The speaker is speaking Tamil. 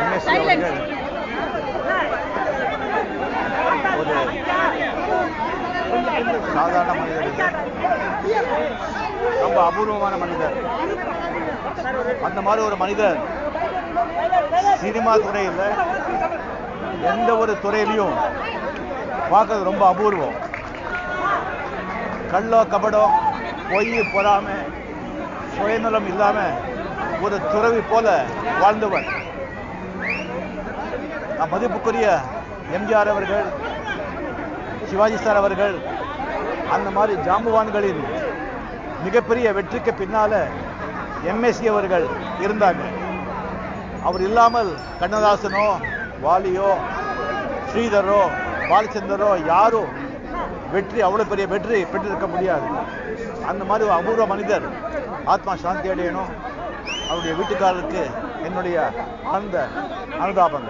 எம்எஸ்சி அவர்கள் ஒரு சாதாரண மனிதர் இல்லை, ரொம்ப அபூர்வமான மனிதர். அந்த மாதிரி ஒரு மனிதர் சினிமா துறையில் எந்த ஒரு துறையிலையும் பார்க்கறது ரொம்ப அபூர்வம். கள்ளோ கபடோ பொய் பொறாம சுயநலம் இல்லாம ஒரு துறவி போல வாழ்ந்தவர். மதிப்புக்குரிய எம்ஜிஆர் அவர்கள், சிவாஜி சார் அவர்கள், அந்த மாதிரி ஜாம்பவான்களின் மிகப்பெரிய வெற்றிக்கு பின்னால எம்எஸ்சி அவர்கள் இருந்தாங்க. அவர் இல்லாமல் கண்ணதாசனோ வாலியோ ஸ்ரீதரோ பாலச்சந்தரோ யாரும் அவ்வளோ பெரிய வெற்றி பெற்றிருக்க முடியாது. அந்த மாதிரி ஒரு அபூர்வ மனிதர் ஆத்மா சாந்தி அடையணும். அவருடைய வீட்டுக்காரருக்கு என்னுடைய அந்த அனுதாபங்கள்.